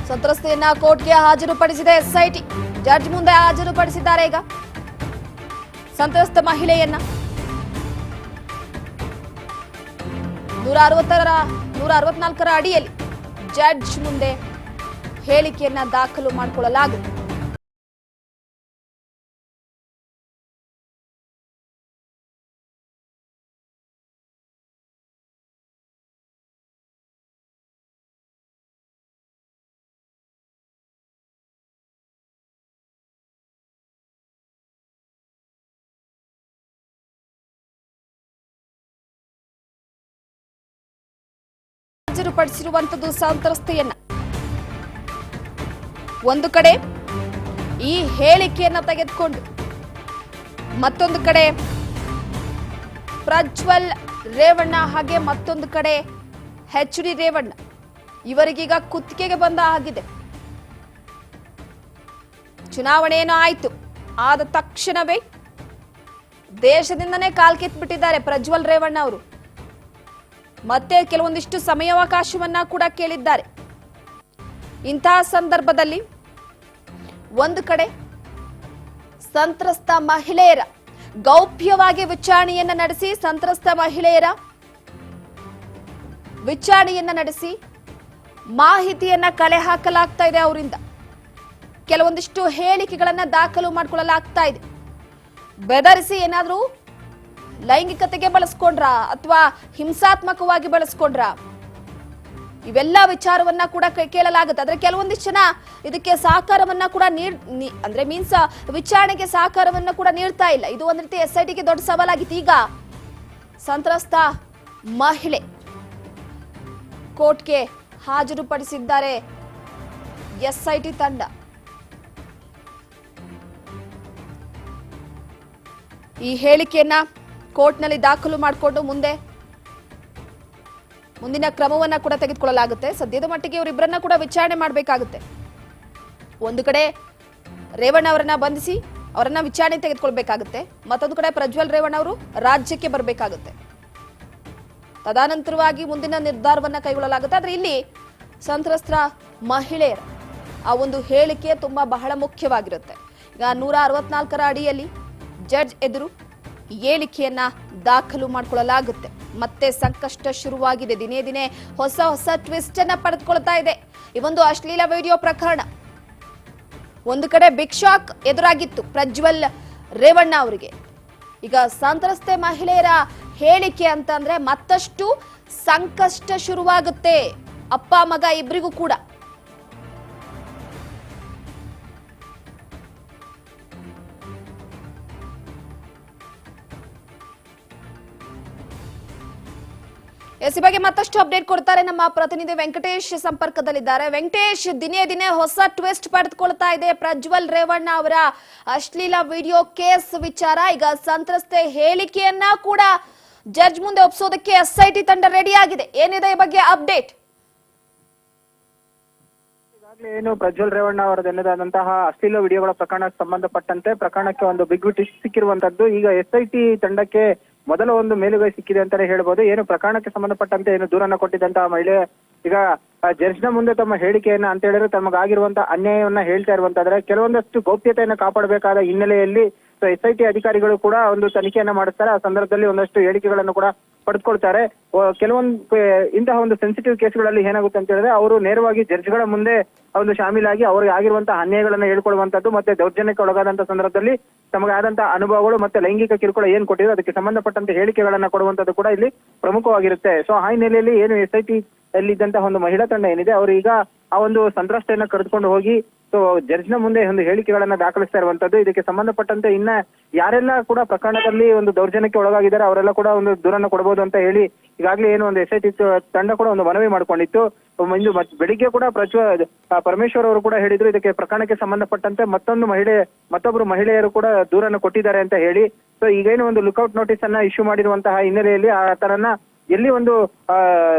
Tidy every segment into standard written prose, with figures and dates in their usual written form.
ಸಂತ್ರಸ್ತೆಯನ್ನ ಕೋರ್ಟ್ಗೆ ಹಾಜರುಪಡಿಸಿದೆ SIT. Judge ಮುಂದೆ ಹಾಜರುಪಡಿಸಿದ್ದಾರೆ ಈಗ ಸಂತ್ರಸ್ತ ಮಹಿಳೆಯನ್ನ. 164ರ ಅಡಿಯಲ್ಲಿ ಜಡ್ಜ್ ಮುಂದೆ ಹೇಳಿಕೆಯನ್ನ ದಾಖಲು ಮಾಡಿಕೊಳ್ಳಲಾಗಿದೆ. ಹಾಜರುಪಡಿಸಿರುವಂತದ್ದು ಸಂತ್ರಸ್ತೆಯನ್ನ. ಒಂದು ಕಡೆ ಈ ಹೇಳಿಕೆಯನ್ನ ತೆಗೆದುಕೊಂಡು ಮತ್ತೊಂದು ಕಡೆ ಪ್ರಜ್ವಲ್ ರೇವಣ್ಣ ಹಾಗೆ ಮತ್ತೊಂದು ಕಡೆ ಎಚ್.ಡಿ. ರೇವಣ್ಣ ಇವರಿಗೀಗ ಕುತ್ತಿಗೆಗೆ ಬಂದ ಹಾಗಿದೆ. ಚುನಾವಣೆ ಏನೋ ಆಯ್ತು, ಆದ ತಕ್ಷಣವೇ ದೇಶದಿಂದನೇ ಕಾಲ್ಕಿತ್ಬಿಟ್ಟಿದ್ದಾರೆ ಪ್ರಜ್ವಲ್ ರೇವಣ್ಣ ಅವರು. ಮತ್ತೆ ಕೆಲವೊಂದಿಷ್ಟು ಸಮಯಾವಕಾಶವನ್ನ ಕೂಡ ಕೇಳಿದ್ದಾರೆ. ಇಂತಹ ಸಂದರ್ಭದಲ್ಲಿ ಒಂದು ಕಡೆ ಸಂತ್ರಸ್ತ ಮಹಿಳೆಯರ ಗೌಪ್ಯವಾಗಿ ವಿಚಾರಣೆಯನ್ನ ನಡೆಸಿ ಮಾಹಿತಿಯನ್ನ ಕಲೆ ಹಾಕಲಾಗ್ತಾ ಇದೆ. ಅವರಿಂದ ಕೆಲವೊಂದಿಷ್ಟು ಹೇಳಿಕೆಗಳನ್ನ ದಾಖಲು ಮಾಡಿಕೊಳ್ಳಲಾಗ್ತಾ ಇದೆ. ಬೆದರಿಸಿ ಏನಾದ್ರೂ ಲೈಂಗಿಕತೆಗೆ ಬಳಸ್ಕೊಂಡ್ರ ಅಥವಾ ಹಿಂಸಾತ್ಮಕವಾಗಿ ಬಳಸ್ಕೊಂಡ್ರ ಇವೆಲ್ಲ ವಿಚಾರವನ್ನ ಕೂಡ ಕೇಳಲಾಗುತ್ತೆ. ಆದ್ರೆ ಕೆಲವೊಂದಿಷ್ಟು ಜನ ಇದಕ್ಕೆ ಸಹಕಾರವನ್ನ ಕೂಡ ಅಂದ್ರೆ ಮೀನ್ಸ್ ವಿಚಾರಣೆಗೆ ಸಹಕಾರವನ್ನ ಕೂಡ ನೀಡ್ತಾ ಇಲ್ಲ. ಇದು ಒಂದ್ ರೀತಿ ಎಸ್ಐಟಿಗೆ ದೊಡ್ಡ ಸವಾಲಾಗಿತ್ತು. ಈಗ ಸಂತ್ರಸ್ತ ಮಹಿಳೆ ಕೋರ್ಟ್ಗೆ ಹಾಜರುಪಡಿಸಿದ್ದಾರೆ ಎಸ್ಐಟಿ ತಂಡ. ಈ ಹೇಳಿಕೆಯನ್ನ ಕೋರ್ಟ್ನಲ್ಲಿ ದಾಖಲು ಮಾಡಿಕೊಂಡು ಮುಂದಿನ ಕ್ರಮವನ್ನ ಕೂಡ ತೆಗೆದುಕೊಳ್ಳಲಾಗುತ್ತೆ. ಸದ್ಯದ ಮಟ್ಟಿಗೆ ಇವರಿಬ್ಬರನ್ನ ಕೂಡ ವಿಚಾರಣೆ ಮಾಡಬೇಕಾಗುತ್ತೆ. ಒಂದು ಕಡೆ ರೇವಣ್ಣ ಅವರನ್ನ ಬಂಧಿಸಿ ಅವರನ್ನ ವಿಚಾರಣೆ ತೆಗೆದುಕೊಳ್ಬೇಕಾಗುತ್ತೆ. ಮತ್ತೊಂದು ಕಡೆ ಪ್ರಜ್ವಲ್ ರೇವಣ್ಣ ಅವರು ರಾಜ್ಯಕ್ಕೆ ಬರಬೇಕಾಗುತ್ತೆ. ತದನಂತರವಾಗಿ ಮುಂದಿನ ನಿರ್ಧಾರವನ್ನ ಕೈಗೊಳ್ಳಲಾಗುತ್ತೆ. ಆದ್ರೆ ಇಲ್ಲಿ ಸಂತ್ರಸ್ತ ಮಹಿಳೆಯರ ಆ ಒಂದು ಹೇಳಿಕೆ ತುಂಬಾ ಬಹಳ ಮುಖ್ಯವಾಗಿರುತ್ತೆ. ಈಗ 164ರ ಅಡಿಯಲ್ಲಿ ಜಡ್ಜ್ ಎದುರು ಹೇಳಿಕೆಯನ್ನ ದಾಖಲು ಮಾಡಿಕೊಳ್ಳಲಾಗುತ್ತೆ. ಮತ್ತೆ ಸಂಕಷ್ಟ ಶುರುವಾಗಿದೆ. ದಿನೇ ದಿನೇ ಹೊಸ ಟ್ವಿಸ್ಟ್ ಅನ್ನ ಪಡೆದುಕೊಳ್ತಾ ಇದೆ ಈ ಒಂದು ಅಶ್ಲೀಲ ವಿಡಿಯೋ ಪ್ರಕರಣ. ಒಂದು ಕಡೆ ಬಿಗ್ ಶಾಕ್ ಎದುರಾಗಿತ್ತು ಪ್ರಜ್ವಲ್ ರೇವಣ್ಣ ಅವರಿಗೆ. ಈಗ ಸಂತ್ರಸ್ತೆ ಮಹಿಳೆಯರ ಹೇಳಿಕೆ ಅಂತಂದ್ರೆ ಮತ್ತಷ್ಟು ಸಂಕಷ್ಟ ಶುರುವಾಗುತ್ತೆ ಅಪ್ಪ ಮಗ ಇಬ್ಬರಿಗೂ ಕೂಡ. ಈ ಬಗ್ಗೆ ಮತ್ತಷ್ಟು ಅಪ್ಡೇಟ್ ಕೊಡ್ತಾರೆ ನಮ್ಮ ಪ್ರತಿನಿಧಿ ವೆಂಕಟೇಶ್ ಸಂಪರ್ಕದಲ್ಲಿದ್ದಾರೆ. ವೆಂಕಟೇಶ್, ದಿನೇ ದಿನೇ ಹೊಸ ಟ್ವಿಸ್ಟ್ ಪಡೆದುಕೊಳ್ತಾ ಇದೆ ಪ್ರಜ್ವಲ್ ರೇವಣ್ಣ ಅವರ ಅಶ್ಲೀಲ ವಿಡಿಯೋ ಕೇಸ್ ವಿಚಾರ. ಈಗ ಸಂತ್ರಸ್ತೆ ಹೇಳಿಕೆಯನ್ನ ಕೂಡ ಜಡ್ಜ್ ಮುಂದೆ ಒಪ್ಪಿಸೋದಕ್ಕೆ ಎಸ್ಐಟಿ ತಂಡ ರೆಡಿ ಆಗಿದೆ. ಏನಿದೆ ಈ ಬಗ್ಗೆ ಅಪ್ಡೇಟ್? ಏನು ಪ್ರಜ್ವಲ್ ರೇವಣ್ಣ ಅವರದೆನ್ನದಾದಂತಹ ಅಶ್ಲೀಲ ವಿಡಿಯೋಗಳ ಪ್ರಕರಣಕ್ಕೆ ಸಂಬಂಧಪಟ್ಟಂತೆ ಪ್ರಕರಣಕ್ಕೆ ಒಂದು ಬಿಗ್ ಟ್ವಿಸ್ಟ್ ಸಿಕ್ಕಿರುವಂತದ್ದು. ಈಗ ಎಸ್ಐಟಿ ತಂಡಕ್ಕೆ ಮೊದಲ ಒಂದು ಮೇಲುಗೈ ಸಿಕ್ಕಿದೆ ಅಂತಾನೆ ಹೇಳ್ಬೋದು. ಏನು ಪ್ರಕರಣಕ್ಕೆ ಸಂಬಂಧಪಟ್ಟಂತೆ ಏನು ದೂರನ್ನ ಕೊಟ್ಟಿದ್ದಂತಹ ಮಹಿಳೆ ಈಗ ಜಡ್ಜ್ನ ಮುಂದೆ ತಮ್ಮ ಹೇಳಿಕೆಯನ್ನ ಅಂತ ಹೇಳಿದ್ರೆ ತಮಗಾಗಿರುವಂತಹ ಅನ್ಯಾಯವನ್ನ ಹೇಳ್ತಾ ಇರುವಂತಾದ್ರೆ ಕೆಲವೊಂದಷ್ಟು ಗೌಪ್ಯತೆಯನ್ನ ಕಾಪಾಡಬೇಕಾದ ಹಿನ್ನೆಲೆಯಲ್ಲಿ ಎಸ್ಐಟಿ ಅಧಿಕಾರಿಗಳು ಕೂಡ ಒಂದು ತನಿಖೆಯನ್ನ ಮಾಡಿಸ್ತಾರೆ. ಆ ಸಂದರ್ಭದಲ್ಲಿ ಒಂದಷ್ಟು ಹೇಳಿಕೆಗಳನ್ನು ಕೂಡ ಪಡೆದುಕೊಳ್ತಾರೆ. ಕೆಲವೊಂದು ಇಂತಹ ಒಂದು ಸೆನ್ಸಿಟಿವ್ ಕೇಸ್ಗಳಲ್ಲಿ ಏನಾಗುತ್ತೆ ಅಂತ ಹೇಳಿದ್ರೆ ಅವರು ನೇರವಾಗಿ ಜಡ್ಜ್ಗಳ ಮುಂದೆ ಒಂದು ಶಾಮೀಲಾಗಿ ಅವರಿಗೆ ಆಗಿರುವಂತಹ ಅನ್ಯಾಯಗಳನ್ನ ಹೇಳ್ಕೊಳ್ಳುವಂತದ್ದು ಮತ್ತೆ ದೌರ್ಜನ್ಯಕ್ಕೆ ಒಳಗಾದಂತಹ ಸಂದರ್ಭದಲ್ಲಿ ತಮಗಾದಂತಹ ಅನುಭವಗಳು ಮತ್ತೆ ಲೈಂಗಿಕ ಕಿರುಕುಳ ಏನ್ ಕೊಟ್ಟಿದ್ರು ಅದಕ್ಕೆ ಸಂಬಂಧಪಟ್ಟಂತೆ ಹೇಳಿಕೆಗಳನ್ನ ಕೊಡುವಂತದ್ದು ಕೂಡ ಇಲ್ಲಿ ಪ್ರಮುಖವಾಗಿರುತ್ತೆ. ಸೊ ಆ ಹಿನ್ನೆಲೆಯಲ್ಲಿ ಏನು ಎಸ್ಐಟಿ ಅಲ್ಲಿದ್ದಂತಹ ಒಂದು ಮಹಿಳಾ ತಂಡ ಏನಿದೆ ಅವರು ಈಗ ಆ ಒಂದು ಸಂತ್ರಸ್ತೆಯನ್ನ ಕರೆದುಕೊಂಡು ಹೋಗಿ ಸೊ ಜಡ್ಜ್ನ ಮುಂದೆ ಒಂದು ಹೇಳಿಕೆಗಳನ್ನ ದಾಖಲಿಸ್ತಾ ಇರುವಂತದ್ದು. ಇದಕ್ಕೆ ಸಂಬಂಧಪಟ್ಟಂತೆ ಇನ್ನ ಯಾರೆಲ್ಲ ಕೂಡ ಪ್ರಕರಣದಲ್ಲಿ ಒಂದು ದೌರ್ಜನ್ಯಕ್ಕೆ ಒಳಗಾಗಿದ್ದಾರೆ ಅವರೆಲ್ಲ ಕೂಡ ಒಂದು ದೂರನ್ನ ಕೊಡಬಹುದು ಅಂತ ಹೇಳಿ ಈಗಾಗಲೇ ಏನು ಒಂದು ಎಸ್ಐಟಿ ತಂಡ ಕೂಡ ಒಂದು ಮನವಿ ಮಾಡ್ಕೊಂಡಿತ್ತು. ಇಂದು ಬೆಳಿಗ್ಗೆ ಕೂಡ ಪರಮೇಶ್ವರ್ ಅವರು ಕೂಡ ಹೇಳಿದ್ರು ಇದಕ್ಕೆ ಪ್ರಕರಣಕ್ಕೆ ಸಂಬಂಧಪಟ್ಟಂತೆ ಮತ್ತೊಬ್ರು ಮಹಿಳೆಯರು ಕೂಡ ದೂರನ್ನು ಕೊಟ್ಟಿದ್ದಾರೆ ಅಂತ ಹೇಳಿ. ಸೊ ಈಗೇನು ಒಂದು ಲುಕ್ಔಟ್ ನೋಟಿಸ್ ಅನ್ನ ಇಶ್ಯೂ ಮಾಡಿರುವಂತಹ ಹಿನ್ನೆಲೆಯಲ್ಲಿ ಆ ತರನ ಎಲ್ಲಿ ಒಂದು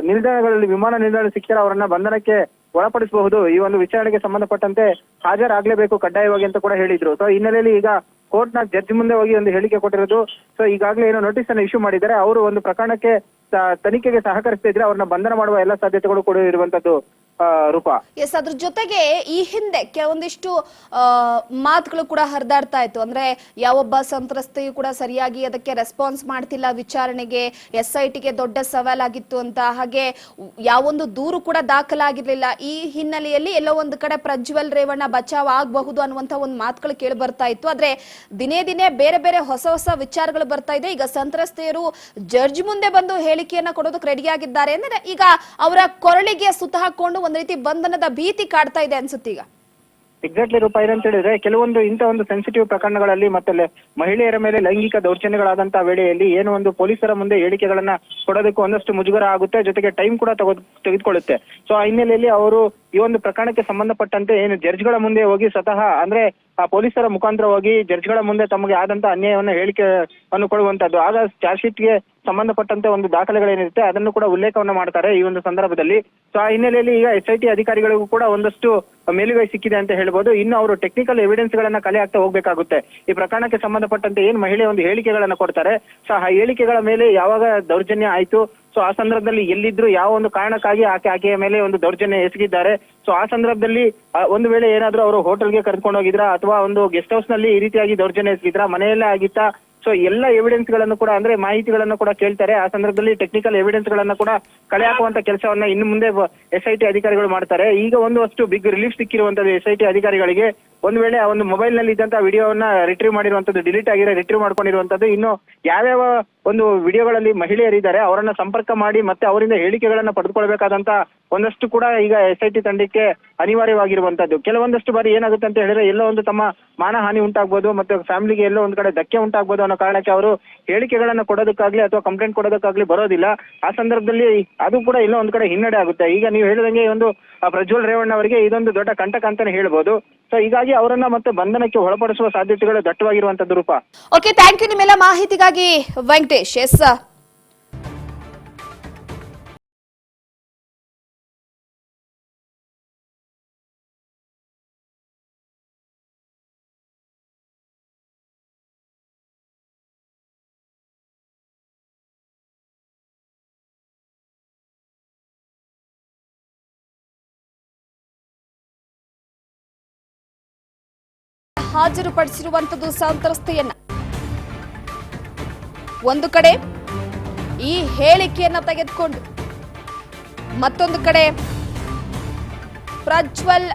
ನಿಲ್ದಾಣಗಳಲ್ಲಿ ವಿಮಾನ ನಿಲ್ದಾಣ ಸಿಕ್ಕಿರ ಅವರನ್ನ ಬಂಧನಕ್ಕೆ ಒಳಪಡಿಸಬಹುದು. ಈ ಒಂದು ವಿಚಾರಣೆಗೆ ಸಂಬಂಧಪಟ್ಟಂತೆ ಹಾಜರಾಗ್ಲೇಬೇಕು ಕಡ್ಡಾಯವಾಗಿ ಅಂತ ಕೂಡ ಹೇಳಿದ್ರು. ಸೊ ಹಿನ್ನೆಲೆಯಲ್ಲಿ ಈಗ ಕೋರ್ಟ್ ನ ಜಡ್ಜ್ ಮುಂದೆ ಹೋಗಿ ಒಂದು ಹೇಳಿಕೆ ಕೊಟ್ಟಿರೋದು. ಸೊ ಈಗಾಗಲೇ ಏನೋ ನೋಟಿಸ್ ಅನ್ನು ಇಶ್ಯೂ ಮಾಡಿದ್ದಾರೆ. ಅವರು ಒಂದು ಪ್ರಕರಣಕ್ಕೆ ತನಿಖೆಗೆ ಸಹಕರಿಸ್ತಾ ಇದ್ರೆ ಅವ್ರನ್ನ ಬಂಧನ ಮಾಡುವ ಎಲ್ಲ ಸಾಧ್ಯತೆಗಳು ಕೂಡ ಇರುವಂತದ್ದು. ರೂಪಾ. ಎಸ್, ಅದ್ರ ಜೊತೆಗೆ ಈ ಹಿಂದೆ ಕೆಲವೊಂದಿಷ್ಟು ಮಾತುಗಳು ಕೂಡ ಹರಿದಾಡ್ತಾ ಇತ್ತು. ಅಂದ್ರೆ ಯಾವೊಬ್ಬ ಸಂತ್ರಸ್ತೆಯು ಕೂಡ ಸರಿಯಾಗಿ ಅದಕ್ಕೆ ರೆಸ್ಪಾನ್ಸ್ ಮಾಡ್ತಿಲ್ಲ, ವಿಚಾರಣೆಗೆ SITಗೆ ದೊಡ್ಡ ಸವಾಲಾಗಿತ್ತು ಅಂತ. ಹಾಗೆ ಯಾವೊಂದು ದೂರು ಕೂಡ ದಾಖಲಾಗಿರ್ಲಿಲ್ಲ. ಈ ಹಿನ್ನೆಲೆಯಲ್ಲಿ ಎಲ್ಲೋ ಒಂದು ಕಡೆ ಪ್ರಜ್ವಲ್ ರೇವಣ್ಣ ಬಚಾವ್ ಆಗಬಹುದು ಅನ್ನುವಂತ ಒಂದು ಮಾತುಗಳು ಕೇಳಿ ಬರ್ತಾ ಇತ್ತು. ಆದ್ರೆ ದಿನೇ ದಿನೇ ಬೇರೆ ಬೇರೆ ಹೊಸ ಹೊಸ ವಿಚಾರಗಳು ಬರ್ತಾ ಇದೆ. ಈಗ ಸಂತ್ರಸ್ತೆಯರು ಜಡ್ಜ್ ಮುಂದೆ ಬಂದು ಹೇಳಿಕೆಯನ್ನ ಕೊಡೋದಕ್ಕೆ ರೆಡಿಯಾಗಿದ್ದಾರೆ ಅಂದ್ರೆ ಈಗ ಅವರ ಕೊರಳಿಗೆ ಸುತ್ತ ಹಾಕೊಂಡು ಒಂದ್ ರೀತಿ ಬಂಧನದ ಭೀತಿ ಕಾಡ್ತಾ ಇದೆ ಅನ್ಸುತ್ತೆ ಈಗ. ಎಕ್ಸಾಕ್ಟ್ಲಿ ರೂಪಾಯಿ ಏನಂತ ಹೇಳಿದ್ರೆ, ಕೆಲವೊಂದು ಇಂಥ ಒಂದು ಸೆನ್ಸಿಟಿವ್ ಪ್ರಕರಣಗಳಲ್ಲಿ ಮತ್ತೆ ಮಹಿಳೆಯರ ಮೇಲೆ ಲೈಂಗಿಕ ದೌರ್ಜನ್ಯಗಳಾದಂತಹ ವೇಳೆಯಲ್ಲಿ ಏನು ಒಂದು ಪೊಲೀಸರ ಮುಂದೆ ಹೇಳಿಕೆಗಳನ್ನ ಕೊಡೋದಕ್ಕೂ ಒಂದಷ್ಟು ಮುಜುಗರ ಆಗುತ್ತೆ, ಜೊತೆಗೆ ಟೈಮ್ ಕೂಡ ತೆಗೆದುಕೊಳ್ಳುತ್ತೆ. ಸೊ ಆ ಹಿನ್ನೆಲೆಯಲ್ಲಿ ಅವರು ಈ ಒಂದು ಪ್ರಕರಣಕ್ಕೆ ಸಂಬಂಧಪಟ್ಟಂತೆ ಏನು ಜಡ್ಜ್ಗಳ ಮುಂದೆ ಹೋಗಿ ಸ್ವತಃ ಅಂದ್ರೆ ಆ ಪೊಲೀಸರ ಮುಖಾಂತರ ಹೋಗಿ ಜಡ್ಜ್ಗಳ ಮುಂದೆ ತಮಗೆ ಆದಂತ ಅನ್ಯಾಯವನ್ನ ಹೇಳಿಕೆಯನ್ನು ಕೊಡುವಂತದ್ದು. ಆಗ ಚಾರ್ಜ್ ಶೀಟ್ಗೆ ಸಂಬಂಧಪಟ್ಟಂತೆ ಒಂದು ದಾಖಲೆಗಳೇನಿರುತ್ತೆ ಅದನ್ನು ಕೂಡ ಉಲ್ಲೇಖವನ್ನ ಮಾಡ್ತಾರೆ ಈ ಒಂದು ಸಂದರ್ಭದಲ್ಲಿ. ಸೊ ಆ ಹಿನ್ನೆಲೆಯಲ್ಲಿ ಈಗ SIT ಅಧಿಕಾರಿಗಳಿಗೂ ಕೂಡ ಒಂದಷ್ಟು ಮೇಲುಗೈ ಸಿಕ್ಕಿದೆ ಅಂತ ಹೇಳ್ಬೋದು. ಇನ್ನು ಅವರು ಟೆಕ್ನಿಕಲ್ ಎವಿಡೆನ್ಸ್ ಗಳನ್ನ ಕಲೆ ಹಾಕ್ತಾ ಹೋಗ್ಬೇಕಾಗುತ್ತೆ. ಈ ಪ್ರಕರಣಕ್ಕೆ ಸಂಬಂಧಪಟ್ಟಂತೆ ಏನ್ ಮಹಿಳೆ ಒಂದು ಹೇಳಿಕೆಗಳನ್ನ ಕೊಡ್ತಾರೆ, ಸೊ ಆ ಹೇಳಿಕೆಗಳ ಮೇಲೆ ಯಾವಾಗ ದೌರ್ಜನ್ಯ ಆಯ್ತು, ಸೊ ಆ ಸಂದರ್ಭದಲ್ಲಿ ಎಲ್ಲಿದ್ರು, ಯಾವ ಒಂದು ಕಾರಣಕ್ಕಾಗಿ ಆಕೆಯ ಮೇಲೆ ಒಂದು ದೌರ್ಜನ್ಯ ಎಸಗಿದ್ದಾರೆ, ಸೊ ಆ ಸಂದರ್ಭದಲ್ಲಿ ಒಂದು ವೇಳೆ ಏನಾದ್ರೂ ಅವರು ಹೋಟೆಲ್ಗೆ ಕರೆದುಕೊಂಡು ಹೋಗಿದ್ರಾ ಅಥವಾ ಒಂದು ಗೆಸ್ಟ್ ಹೌಸ್ ನಲ್ಲಿ ಈ ರೀತಿಯಾಗಿ ದೌರ್ಜನ್ಯ ಎಸಗಿದ್ರಾ, ಮನೆಯಲ್ಲೇ ಆಗಿತ್ತಾ, ಸೊ ಎಲ್ಲ ಎವಿಡೆನ್ಸ್ ಗಳನ್ನು ಕೂಡ ಅಂದ್ರೆ ಮಾಹಿತಿಗಳನ್ನು ಕೂಡ ಕೇಳ್ತಾರೆ. ಆ ಸಂದರ್ಭದಲ್ಲಿ ಟೆಕ್ನಿಕಲ್ ಎವಿಡೆನ್ಸ್ ಗಳನ್ನ ಕೂಡ ಕಲೆ ಹಾಕುವಂತ ಕೆಲಸವನ್ನ ಇನ್ನು ಮುಂದೆ SIT ಅಧಿಕಾರಿಗಳು ಮಾಡ್ತಾರೆ. ಈಗ ಒಂದಷ್ಟು ಬಿಗ್ ರಿಲೀಫ್ ಸಿಕ್ಕಿರುವಂತದ್ದು SIT ಅಧಿಕಾರಿಗಳಿಗೆ. ಒಂದು ವೇಳೆ ಆ ಒಂದು ಮೊಬೈಲ್ ನಲ್ಲಿ ಇದ್ದಂತ ವಿಡಿಯೋವನ್ನ ರಿಟ್ರೀವ್ ಮಾಡಿರುವಂತದ್ದು, ಡಿಲೀಟ್ ಆಗಿರೋ ರಿಟ್ರೀವ್ ಮಾಡ್ಕೊಂಡಿರುವಂತದ್ದು, ಇನ್ನು ಯಾವ್ಯಾವ ಒಂದು ವಿಡಿಯೋಗಳಲ್ಲಿ ಮಹಿಳೆಯರಿದ್ದಾರೆ ಅವರನ್ನ ಸಂಪರ್ಕ ಮಾಡಿ ಮತ್ತೆ ಅವರಿಂದ ಹೇಳಿಕೆಗಳನ್ನ ಪಡೆದುಕೊಳ್ಬೇಕಾದಂತ ಒಂದಷ್ಟು ಕೂಡ ಈಗ SIT ತಂಡಕ್ಕೆ ಅನಿವಾರ್ಯವಾಗಿರುವಂತದ್ದು. ಕೆಲವೊಂದಷ್ಟು ಬಾರಿ ಏನಾಗುತ್ತೆ ಅಂತ ಹೇಳಿದ್ರೆ, ಎಲ್ಲೋ ಒಂದು ತಮ್ಮ ಮಾನಹಾನಿ ಉಂಟಾಗ್ಬೋದು ಮತ್ತೆ ಫ್ಯಾಮಿಲಿಗೆ ಎಲ್ಲೋ ಒಂದ್ ಕಡೆ ಧಕ್ಕೆ ಉಂಟಾಗ್ಬೋದು ಅನ್ನೋ ಕಾರಣಕ್ಕೆ ಅವರು ಹೇಳಿಕೆಗಳನ್ನ ಕೊಡೋದಕ್ಕಾಗ್ಲಿ ಅಥವಾ ಕಂಪ್ಲೇಂಟ್ ಕೊಡೋದಕ್ಕಾಗ್ಲಿ ಬರೋದಿಲ್ಲ. ಆ ಸಂದರ್ಭದಲ್ಲಿ ಅದು ಕೂಡ ಎಲ್ಲೋ ಒಂದ್ ಕಡೆ ಹಿನ್ನಡೆ ಆಗುತ್ತೆ. ಈಗ ನೀವು ಹೇಳಿದಂಗೆ ಈ ಒಂದು ಪ್ರಜ್ವಲ್ ರೇವಣ್ಣ ಅವರಿಗೆ ಇದೊಂದು ದೊಡ್ಡ ಕಂಟಕ ಅಂತಾನೆ ಹೇಳ್ಬೋದು. ಸೊ ಹೀಗಾಗಿ ಅವರನ್ನ ಮತ್ತೆ ಬಂಧನಕ್ಕೆ ಒಳಪಡಿಸುವ ಸಾಧ್ಯತೆಗಳು ದಟ್ಟವಾಗಿರುವಂತದ್ದು ರೂಪಾ. ಓಕೆ, ಥ್ಯಾಂಕ್ ಯು ನಿಮ್ಮೆಲ್ಲ ಮಾಹಿತಿಗಾಗಿ ವೆಂಕಟೇಶ್. ಎಸ್, ಹಾಜರುಪಡಿಸಿರುವಂತದ್ದು ಸಂತ್ರಸ್ತೆಯನ್ನ. ಒಂದು ಕಡೆ ಈ ಹೇಳಿಕೆಯನ್ನ ತೆಗೆದುಕೊಂಡು ಮತ್ತೊಂದು ಕಡೆ ಪ್ರಜ್ವಲ್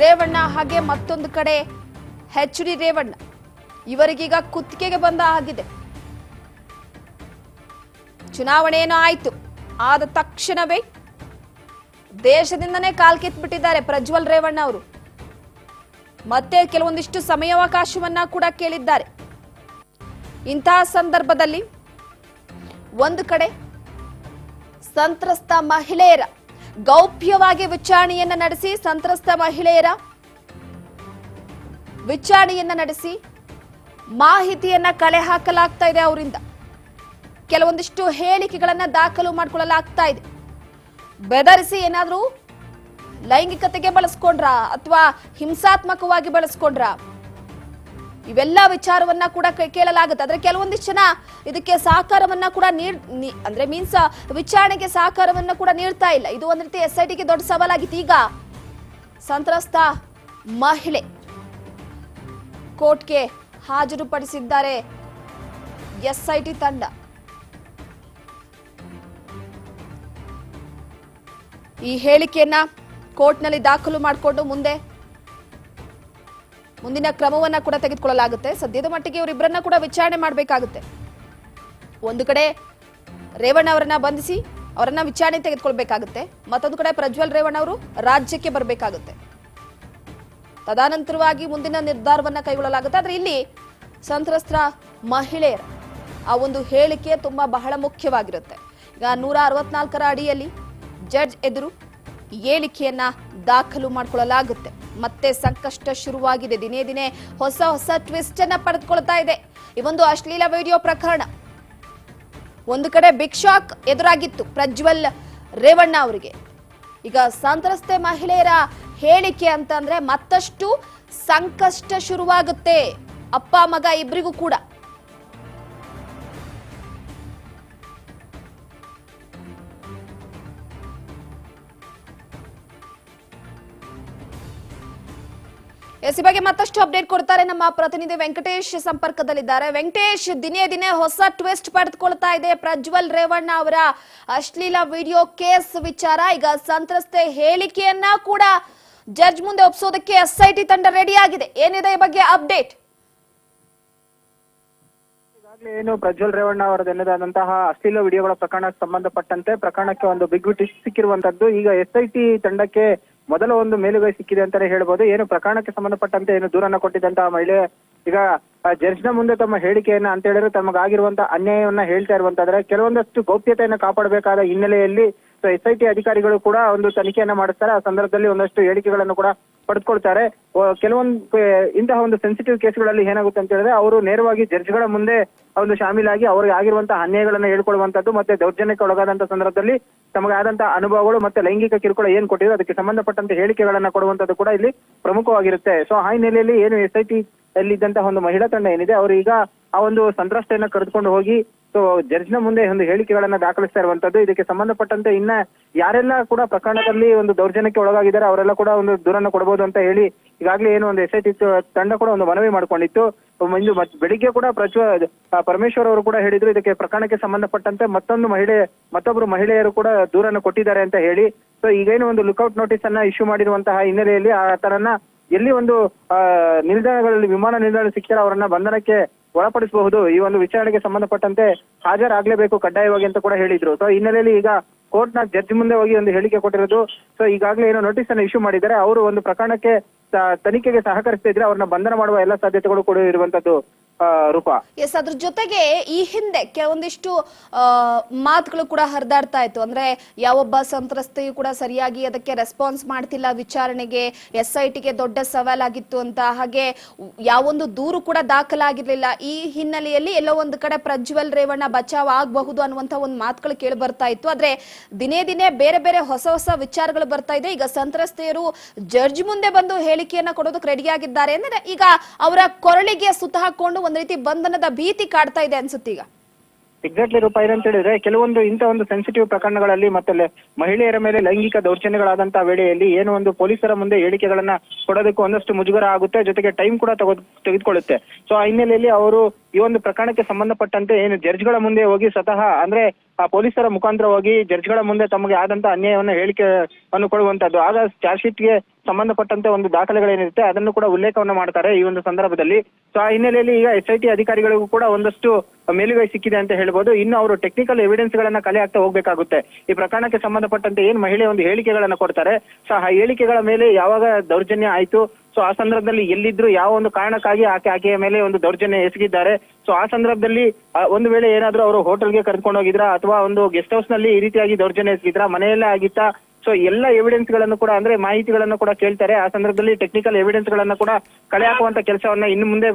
ರೇವಣ್ಣ, ಹಾಗೆ ಮತ್ತೊಂದು ಕಡೆ HD ರೇವಣ್ಣ, ಇವರಿಗೀಗ ಕುತ್ತಿಗೆಗೆ ಬಂದ ಆಗಿದೆ. ಚುನಾವಣೆ ಏನೋ ಆಯ್ತು, ಆದ ತಕ್ಷಣವೇ ದೇಶದಿಂದನೇ ಕಾಲ್ಕಿತ್ಬಿಟ್ಟಿದ್ದಾರೆ ಪ್ರಜ್ವಲ್ ರೇವಣ್ಣ ಅವರು. ಮತ್ತೆ ಕೆಲವೊಂದಿಷ್ಟು ಸಮಯಾವಕಾಶವನ್ನ ಕೂಡ ಕೇಳಿದ್ದಾರೆ. ಇಂತಹ ಸಂದರ್ಭದಲ್ಲಿ ಒಂದು ಕಡೆ ಸಂತ್ರಸ್ತ ಮಹಿಳೆಯರ ಗೌಪ್ಯವಾಗಿ ವಿಚಾರಣೆಯನ್ನ ನಡೆಸಿ ಮಾಹಿತಿಯನ್ನ ಕಲೆ ಹಾಕಲಾಗ್ತಾ ಇದೆ. ಅವರಿಂದ ಕೆಲವೊಂದಿಷ್ಟು ಹೇಳಿಕೆಗಳನ್ನ ದಾಖಲು ಮಾಡಿಕೊಳ್ಳಲಾಗ್ತಾ ಇದೆ. ಬೆದರಿಸಿ ಏನಾದ್ರೂ ಲೈಂಗಿಕತೆಗೆ ಬಳಸ್ಕೊಂಡ್ರ ಅಥವಾ ಹಿಂಸಾತ್ಮಕವಾಗಿ ಬಳಸ್ಕೊಂಡ್ರ, ಇವೆಲ್ಲ ವಿಚಾರವನ್ನ ಕೂಡ ಕೇಳಲಾಗುತ್ತೆ. ಆದ್ರೆ ಕೆಲವೊಂದಿಷ್ಟು ಜನ ಇದಕ್ಕೆ ಸಹಕಾರವನ್ನ ಕೂಡ ಅಂದ್ರೆ ಮೀನ್ಸ್ ವಿಚಾರಣೆಗೆ ಸಹಕಾರವನ್ನ ಕೂಡ ನೀಡ್ತಾ ಇಲ್ಲ. ಇದು ಒಂದ್ ರೀತಿ SITಗೆ ದೊಡ್ಡ ಸವಾಲಾಗಿತ್ತು. ಈಗ ಸಂತ್ರಸ್ತ ಮಹಿಳೆ ಕೋರ್ಟ್ಗೆ ಹಾಜರುಪಡಿಸಿದ್ದಾರೆ SIT ತಂಡ. ಈ ಹೇಳಿಕೆಯನ್ನ ಕೋರ್ಟ್ನಲ್ಲಿ ದಾಖಲು ಮಾಡಿಕೊಂಡು ಮುಂದಿನ ಕ್ರಮವನ್ನ ಕೂಡ ತೆಗೆದುಕೊಳ್ಳಲಾಗುತ್ತೆ. ಸದ್ಯದ ಮಟ್ಟಿಗೆ ಇವರಿಬ್ಬರನ್ನ ಕೂಡ ವಿಚಾರಣೆ ಮಾಡಬೇಕಾಗುತ್ತೆ. ಒಂದು ಕಡೆ ರೇವಣ್ಣ ಅವರನ್ನ ಬಂಧಿಸಿ ಅವರನ್ನ ವಿಚಾರಣೆ ತೆಗೆದುಕೊಳ್ಬೇಕಾಗುತ್ತೆ, ಮತ್ತೊಂದು ಕಡೆ ಪ್ರಜ್ವಲ್ ರೇವಣ್ಣ ಅವರು ರಾಜ್ಯಕ್ಕೆ ಬರಬೇಕಾಗುತ್ತೆ. ತದನಂತರವಾಗಿ ಮುಂದಿನ ನಿರ್ಧಾರವನ್ನ ಕೈಗೊಳ್ಳಲಾಗುತ್ತೆ. ಆದ್ರೆ ಇಲ್ಲಿ ಸಂತ್ರಸ್ತ ಮಹಿಳೆಯರ ಆ ಒಂದು ಹೇಳಿಕೆ ಬಹಳ ಮುಖ್ಯವಾಗಿರುತ್ತೆ. ಈಗ 164ರ ಅಡಿಯಲ್ಲಿ ಜಡ್ಜ್ ಎದುರು ಹೇಳಿಕೆಯನ್ನ ದಾಖಲು ಮಾಡಿಕೊಳ್ಳಲಾಗುತ್ತೆ. ಮತ್ತೆ ಸಂಕಷ್ಟ ಶುರುವಾಗಿದೆ. ದಿನೇ ದಿನೇ ಹೊಸ ಟ್ವಿಸ್ಟ್ ಅನ್ನ ಪಡೆದುಕೊಳ್ತಾ ಇದೆ ಈ ಒಂದು ಅಶ್ಲೀಲ ವಿಡಿಯೋ ಪ್ರಕರಣ. ಒಂದು ಕಡೆ ಬಿಗ್ ಶಾಕ್ ಎದುರಾಗಿತ್ತು ಪ್ರಜ್ವಲ್ ರೇವಣ್ಣ ಅವರಿಗೆ. ಈಗ ಸಂತ್ರಸ್ತೆ ಮಹಿಳೆಯರ ಹೇಳಿಕೆ ಅಂತಂದ್ರೆ ಮತ್ತಷ್ಟು ಸಂಕಷ್ಟ ಶುರುವಾಗುತ್ತೆ ಅಪ್ಪ ಮಗ ಇಬ್ಬರಿಗೂ ಕೂಡ. ಎಸ್ ಈ ಬಗ್ಗೆ ಮತ್ತಷ್ಟು ಅಪ್ಡೇಟ್ ಕೊಡ್ತಾರೆ ನಮ್ಮ ಪ್ರತಿನಿಧಿ ವೆಂಕಟೇಶ್ ಸಂಪರ್ಕದಲ್ಲಿದ್ದಾರೆ. ವೆಂಕಟೇಶ್, ದಿನೇ ದಿನೇ ಹೊಸ ಟ್ವಿಸ್ಟ್ ಪಡೆದುಕೊಳ್ತಾ ಇದೆ ಪ್ರಜ್ವಲ್ ರೇವಣ್ಣ ಅವರ ಅಶ್ಲೀಲ ವಿಡಿಯೋ ಕೇಸ್ ವಿಚಾರ. ಈಗ ಸಂತ್ರಸ್ತೆ ಹೇಳಿಕೆಯನ್ನ ಕೂಡ ಜಡ್ಜ್ ಮುಂದೆ ಒಪ್ಪಿಸೋದಕ್ಕೆ SIT ತಂಡ ರೆಡಿ ಆಗಿದೆ. ಏನಿದೆ ಈ ಬಗ್ಗೆ ಅಪ್ಡೇಟ್? ಏನು ಪ್ರಜ್ವಲ್ ರೇವಣ್ಣ ಅವರದೆನ್ನದಾದಂತಹ ಅಶ್ಲೀಲ ವಿಡಿಯೋಗಳ ಪ್ರಕರಣಕ್ಕೆ ಸಂಬಂಧಪಟ್ಟಂತೆ ಪ್ರಕರಣಕ್ಕೆ ಒಂದು ಬಿಗ್ ಟ್ವಿಸ್ಟ್ ಸಿಕ್ಕಿರುವಂತದ್ದು. ಈಗ SIT ತಂಡಕ್ಕೆ ಮೊದಲ ಒಂದು ಮೇಲುಗೈ ಸಿಕ್ಕಿದೆ ಅಂತಾನೆ ಹೇಳ್ಬೋದು. ಏನು ಪ್ರಕರಣಕ್ಕೆ ಸಂಬಂಧಪಟ್ಟಂತೆ ಏನು ದೂರನ್ನ ಕೊಟ್ಟಿದ್ದಂತಹ ಮಹಿಳೆ ಈಗ ಜಡ್ಜ್ ನ ಮುಂದೆ ತಮ್ಮ ಹೇಳಿಕೆಯನ್ನ ಅಂತ ಹೇಳಿದ್ರೆ ತಮಗಾಗಿರುವಂತಹ ಅನ್ಯಾಯವನ್ನ ಹೇಳ್ತಾ ಇರುವಂತಾದ್ರೆ ಕೆಲವೊಂದಷ್ಟು ಗೌಪ್ಯತೆಯನ್ನ ಕಾಪಾಡಬೇಕಾದ ಹಿನ್ನೆಲೆಯಲ್ಲಿ SIT ಅಧಿಕಾರಿಗಳು ಕೂಡ ಒಂದು ತನಿಖೆಯನ್ನ ಮಾಡಿಸ್ತಾರೆ. ಆ ಸಂದರ್ಭದಲ್ಲಿ ಒಂದಷ್ಟು ಹೇಳಿಕೆಗಳನ್ನು ಕೂಡ ಪಡೆದುಕೊಳ್ತಾರೆ. ಕೆಲವೊಂದು ಇಂತಹ ಒಂದು ಸೆನ್ಸಿಟಿವ್ ಕೇಸ್ಗಳಲ್ಲಿ ಏನಾಗುತ್ತೆ ಅಂತ ಹೇಳಿದ್ರೆ ಅವರು ನೇರವಾಗಿ ಜಡ್ಜ್ಗಳ ಮುಂದೆ ಒಂದು ಶಾಮೀಲಾಗಿ ಅವರಿಗೆ ಆಗಿರುವಂತಹ ಅನ್ಯಾಯಗಳನ್ನ ಹೇಳ್ಕೊಳ್ಳುವಂತದ್ದು ಮತ್ತೆ ದೌರ್ಜನ್ಯಕ್ಕೆ ಒಳಗಾದಂತಹ ಸಂದರ್ಭದಲ್ಲಿ ತಮಗಾದಂತಹ ಅನುಭವಗಳು ಮತ್ತೆ ಲೈಂಗಿಕ ಕಿರುಕುಳ ಏನ್ ಕೊಟ್ಟಿದ್ರು ಅದಕ್ಕೆ ಸಂಬಂಧಪಟ್ಟಂತೆ ಹೇಳಿಕೆಗಳನ್ನ ಕೊಡುವಂತದ್ದು ಕೂಡ ಇಲ್ಲಿ ಪ್ರಮುಖವಾಗಿರುತ್ತೆ. ಸೊ ಆ ಹಿನ್ನೆಲೆಯಲ್ಲಿ ಏನು SIT ಅಲ್ಲಿದ್ದಂತಹ ಒಂದು ಮಹಿಳಾ ತಂಡ ಏನಿದೆ ಅವರು ಈಗ ಆ ಒಂದು ಸಂತ್ರಸ್ತೆಯನ್ನ ಕರೆದುಕೊಂಡು ಹೋಗಿ ಸೊ ಜಡ್ಜ್ ನ ಮುಂದೆ ಒಂದು ಹೇಳಿಕೆಗಳನ್ನ ದಾಖಲಿಸ್ತಾ ಇರುವಂತದ್ದು. ಇದಕ್ಕೆ ಸಂಬಂಧಪಟ್ಟಂತೆ ಇನ್ನ ಯಾರೆಲ್ಲ ಕೂಡ ಪ್ರಕರಣದಲ್ಲಿ ಒಂದು ದೌರ್ಜನ್ಯಕ್ಕೆ ಒಳಗಾಗಿದ್ದಾರೆ ಅವರೆಲ್ಲ ಕೂಡ ಒಂದು ದೂರನ್ನ ಕೊಡಬಹುದು ಅಂತ ಹೇಳಿ ಈಗಾಗಲೇ ಏನು ಒಂದು SIT ತಂಡ ಕೂಡ ಒಂದು ಮನವಿ ಮಾಡ್ಕೊಂಡಿತ್ತು. ಇಂದು ಬೆಳಿಗ್ಗೆ ಕೂಡ ಪರಮೇಶ್ವರ್ ಅವರು ಕೂಡ ಹೇಳಿದ್ರು ಇದಕ್ಕೆ ಪ್ರಕರಣಕ್ಕೆ ಸಂಬಂಧಪಟ್ಟಂತೆ ಮತ್ತೊಬ್ರು ಮಹಿಳೆಯರು ಕೂಡ ದೂರನ್ನು ಕೊಟ್ಟಿದ್ದಾರೆ ಅಂತ ಹೇಳಿ. ಸೊ ಈಗೇನು ಒಂದು ಲುಕ್ಔಟ್ ನೋಟಿಸ್ ಅನ್ನ ಇಶ್ಯೂ ಮಾಡಿರುವಂತಹ ಹಿನ್ನೆಲೆಯಲ್ಲಿ ಆತನನ್ನ ಎಲ್ಲಿ ಒಂದು ನಿಲ್ದಾಣಗಳಲ್ಲಿ ವಿಮಾನ ನಿಲ್ದಾಣ ಸಿಕ್ಕಿದ್ರೆ ಅವರನ್ನ ಬಂಧನಕ್ಕೆ ಒಳಪಡಿಸಬಹುದು. ಈ ಒಂದು ವಿಚಾರಣೆಗೆ ಸಂಬಂಧಪಟ್ಟಂತೆ ಹಾಜರಾಗ್ಲೇಬೇಕು ಕಡ್ಡಾಯವಾಗಿ ಅಂತ ಕೂಡ ಹೇಳಿದ್ರು. ಸೊ ಹಿನ್ನೆಲೆಯಲ್ಲಿ ಈಗ ಕೋರ್ಟ್ ನ ಜಡ್ಜ್ ಮುಂದೆ ಹೋಗಿ ಒಂದು ಹೇಳಿಕೆ ಕೊಟ್ಟಿರೋದು. ಸೊ ಈಗಾಗಲೇ ಏನೋ ನೋಟಿಸ್ ಅನ್ನು ಇಶ್ಯೂ ಮಾಡಿದ್ದಾರೆ. ಅವರು ಒಂದು ಪ್ರಕರಣಕ್ಕೆ ತನಿಖೆಗೆ ಸಹಕರಿಸ್ತಾ ಇದ್ರೆ ಅವ್ರನ್ನ ಬಂಧನ ಮಾಡುವ ಎಲ್ಲ ಸಾಧ್ಯತೆಗಳು ಕೂಡ ಇರುವಂತದ್ದು ರೂಪಾ. ಎಸ್, ಅದ್ರ ಜೊತೆಗೆ ಈ ಹಿಂದೆ ಕೆಲವೊಂದಿಷ್ಟು ಮಾತುಗಳು ಕೂಡ ಹರಿದಾಡ್ತಾ ಇತ್ತು. ಅಂದ್ರೆ ಯಾವೊಬ್ಬ ಸಂತ್ರಸ್ತೆಯು ಕೂಡ ಸರಿಯಾಗಿ ಅದಕ್ಕೆ ರೆಸ್ಪಾನ್ಸ್ ಮಾಡ್ತಿಲ್ಲ ವಿಚಾರಣೆಗೆ, SITಗೆ ದೊಡ್ಡ ಸವಾಲಾಗಿತ್ತು ಅಂತ, ಹಾಗೆ ಯಾವೊಂದು ದೂರು ಕೂಡ ದಾಖಲಾಗಿರ್ಲಿಲ್ಲ. ಈ ಹಿನ್ನೆಲೆಯಲ್ಲಿ ಎಲ್ಲೋ ಒಂದು ಕಡೆ ಪ್ರಜ್ವಲ್ ರೇವಣ್ಣ ಬಚಾವ್ ಆಗಬಹುದು ಅನ್ನುವಂತ ಒಂದು ಮಾತುಗಳು ಕೇಳಿ ಬರ್ತಾ ಇತ್ತು. ಆದ್ರೆ ದಿನೇ ದಿನೇ ಬೇರೆ ಬೇರೆ ಹೊಸ ವಿಚಾರಗಳು ಬರ್ತಾ ಇದೆ. ಈಗ ಸಂತ್ರಸ್ತೆಯರು ಜಡ್ಜ್ ಮುಂದೆ ಬಂದು ಹೇಳಿಕೆಯನ್ನ ಕೊಡೋದಕ್ಕೆ ರೆಡಿಯಾಗಿದ್ದಾರೆ ಅಂದ್ರೆ ಈಗ ಅವರ ಕೊರಳಿಗೆ ಸುತ್ತ ಹಾಕೊಂಡು ಒಂದ್ ರೀತಿ ಬಂಧನದ ಭೀತಿ ಕಾಡ್ತಾ ಇದೆ ಅನ್ಸುತ್ತೀಗ. ಎಕ್ಸಾಕ್ಟ್ಲಿ ರೂಪಾಯಿ ಏನಂತ ಹೇಳಿದ್ರೆ ಕೆಲವೊಂದು ಇಂಥ ಒಂದು ಸೆನ್ಸಿಟಿವ್ ಪ್ರಕರಣಗಳಲ್ಲಿ ಮತ್ತೆ ಮಹಿಳೆಯರ ಮೇಲೆ ಲೈಂಗಿಕ ದೌರ್ಜನ್ಯಗಳಾದಂತಹ ವೇಳೆಯಲ್ಲಿ ಏನು ಒಂದು ಪೊಲೀಸರ ಮುಂದೆ ಹೇಳಿಕೆಗಳನ್ನ ಕೊಡೋದಕ್ಕೂ ಒಂದಷ್ಟು ಮುಜುಗರ ಆಗುತ್ತೆ, ಜೊತೆಗೆ ಟೈಮ್ ಕೂಡ ತೆಗೆದುಕೊಳ್ಳುತ್ತೆ. ಸೊ ಆ ಹಿನ್ನೆಲೆಯಲ್ಲಿ ಅವರು ಈ ಒಂದು ಪ್ರಕರಣಕ್ಕೆ ಸಂಬಂಧಪಟ್ಟಂತೆ ಏನು ಜಡ್ಜ್ಗಳ ಮುಂದೆ ಹೋಗಿ ಸ್ವತಃ ಅಂದ್ರೆ ಆ ಪೊಲೀಸರ ಮುಖಾಂತರ ಹೋಗಿ ಜಡ್ಜ್ಗಳ ಮುಂದೆ ತಮಗೆ ಆದಂತ ಅನ್ಯಾಯವನ್ನ ಹೇಳಿಕೆಯನ್ನು ಕೊಡುವಂತದ್ದು. ಆಗ ಚಾರ್ಜ್ ಶೀಟ್ಗೆ ಸಂಬಂಧಪಟ್ಟಂತೆ ಒಂದು ದಾಖಲೆಗಳೇನಿರುತ್ತೆ ಅದನ್ನು ಕೂಡ ಉಲ್ಲೇಖವನ್ನ ಮಾಡ್ತಾರೆ ಈ ಒಂದು ಸಂದರ್ಭದಲ್ಲಿ. ಸೊ ಆ ಹಿನ್ನೆಲೆಯಲ್ಲಿ ಈಗ SIT ಅಧಿಕಾರಿಗಳಿಗೂ ಕೂಡ ಒಂದಷ್ಟು ಮೇಲುಗೈ ಸಿಕ್ಕಿದೆ ಅಂತ ಹೇಳ್ಬೋದು. ಇನ್ನು ಅವರು ಟೆಕ್ನಿಕಲ್ ಎವಿಡೆನ್ಸ್ ಗಳನ್ನ ಕಲೆ ಹಾಕ್ತಾ ಹೋಗ್ಬೇಕಾಗುತ್ತೆ. ಈ ಪ್ರಕರಣಕ್ಕೆ ಸಂಬಂಧಪಟ್ಟಂತೆ ಏನ್ ಮಹಿಳೆ ಒಂದು ಹೇಳಿಕೆಗಳನ್ನ ಕೊಡ್ತಾರೆ, ಸೊ ಆ ಹೇಳಿಕೆಗಳ ಮೇಲೆ ಯಾವಾಗ ದೌರ್ಜನ್ಯ ಆಯ್ತು, ಸೊ ಆ ಸಂದರ್ಭದಲ್ಲಿ ಎಲ್ಲಿದ್ರು, ಯಾವ ಒಂದು ಕಾರಣಕ್ಕಾಗಿ ಆಕೆಯ ಮೇಲೆ ಒಂದು ದೌರ್ಜನ್ಯ ಎಸಗಿದ್ದಾರೆ, ಸೊ ಆ ಸಂದರ್ಭದಲ್ಲಿ ಒಂದು ವೇಳೆ ಏನಾದ್ರೂ ಅವರು ಹೋಟೆಲ್ಗೆ ಕರ್ಕೊಂಡು ಹೋಗಿದ್ರಾ ಅಥವಾ ಒಂದು ಗೆಸ್ಟ್ ಹೌಸ್ ನಲ್ಲಿ ಈ ರೀತಿಯಾಗಿ ದೌರ್ಜನ್ಯ ಎಸಗಿದ್ರಾ, ಮನೆಯಲ್ಲೇ ಆಗಿತ್ತಾ, ಸೊ ಎಲ್ಲ ಎವಿಡೆನ್ಸ್ ಗಳನ್ನು ಕೂಡ ಅಂದ್ರೆ ಮಾಹಿತಿಗಳನ್ನು ಕೂಡ ಕೇಳ್ತಾರೆ. ಆ ಸಂದರ್ಭದಲ್ಲಿ ಟೆಕ್ನಿಕಲ್ ಎವಿಡೆನ್ಸ್ ಗಳನ್ನ ಕೂಡ ಕಲೆ ಹಾಕುವಂತ ಕೆಲಸವನ್ನ ಇನ್ನು ಮುಂದೆ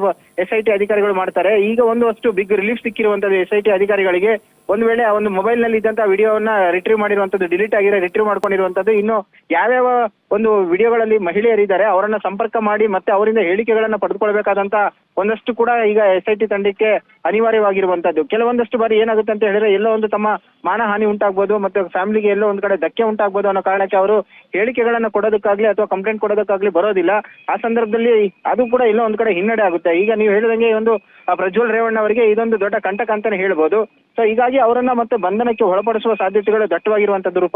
SIT ಅಧಿಕಾರಿಗಳು ಮಾಡ್ತಾರೆ. ಈಗ ಒಂದಷ್ಟು ಬಿಗ್ ರಿಲೀಫ್ ಸಿಕ್ಕಿರುವಂತದ್ದು SIT ಅಧಿಕಾರಿಗಳಿಗೆ. ಒಂದು ವೇಳೆ ಆ ಒಂದು ಮೊಬೈಲ್ ನಲ್ಲಿ ಇದ್ದಂತಹ ವಿಡಿಯೋವನ್ನ ರಿಟ್ರೀವ್ ಮಾಡಿರುವಂತದ್ದು, ಡಿಲೀಟ್ ಆಗಿರೋ ರಿಟ್ರೀವ್ ಮಾಡ್ಕೊಂಡಿರುವಂತದ್ದು, ಇನ್ನು ಯಾವ್ಯಾವ ಒಂದು ವಿಡಿಯೋಗಳಲ್ಲಿ ಮಹಿಳೆಯರಿದ್ದಾರೆ ಅವರನ್ನ ಸಂಪರ್ಕ ಮಾಡಿ ಮತ್ತೆ ಅವರಿಂದ ಹೇಳಿಕೆಗಳನ್ನ ಪಡೆದುಕೊಳ್ಬೇಕಾದಂತ ಒಂದಷ್ಟು ಕೂಡ ಈಗ SIT ತಂಡಕ್ಕೆ ಅನಿವಾರ್ಯವಾಗಿರುವಂತದ್ದು. ಕೆಲವೊಂದಷ್ಟು ಬಾರಿ ಏನಾಗುತ್ತೆ ಅಂತ ಹೇಳಿದ್ರೆ ಎಲ್ಲೋ ಒಂದು ತಮ್ಮ ಮಾನಹಾನಿ ಉಂಟಾಗ್ಬೋದು ಮತ್ತೆ ಫ್ಯಾಮಿಲಿಗೆ ಎಲ್ಲೋ ಒಂದ್ ಕಡೆ ಧಕ್ಕೆ ಉಂಟಾಗ್ಬೋದು ಅನ್ನೋ ಕಾರಣಕ್ಕೆ ಅವರು ಹೇಳಿಕೆಗಳನ್ನ ಕೊಡೋದಕ್ಕಾಗ್ಲಿ ಅಥವಾ ಕಂಪ್ಲೇಂಟ್ ಕೊಡೋದಕ್ಕಾಗ್ಲಿ ಬರೋದಿಲ್ಲ. ಆ ಸಂದರ್ಭದಲ್ಲಿ ಅದು ಕೂಡ ಎಲ್ಲೋ ಒಂದ್ ಕಡೆ ಹಿನ್ನಡೆ ಆಗುತ್ತೆ. ಈಗ ನೀವು ಹೇಳಿದಂಗೆ ಈ ಒಂದು ಪ್ರಜ್ವಲ್ ರೇವಣ್ಣ ಅವರಿಗೆ ಇದೊಂದು ದೊಡ್ಡ ಕಂಟಕ ಅಂತಾನೆ ಹೇಳ್ಬೋದು. ಸೊ ಹೀಗಾಗಿ ಅವರನ್ನ ಮತ್ತೆ ಬಂಧನಕ್ಕೆ ಒಳಪಡಿಸುವ ಸಾಧ್ಯತೆಗಳು ದಟ್ಟವಾಗಿರುವಂತದ್ದು ರೂಪ.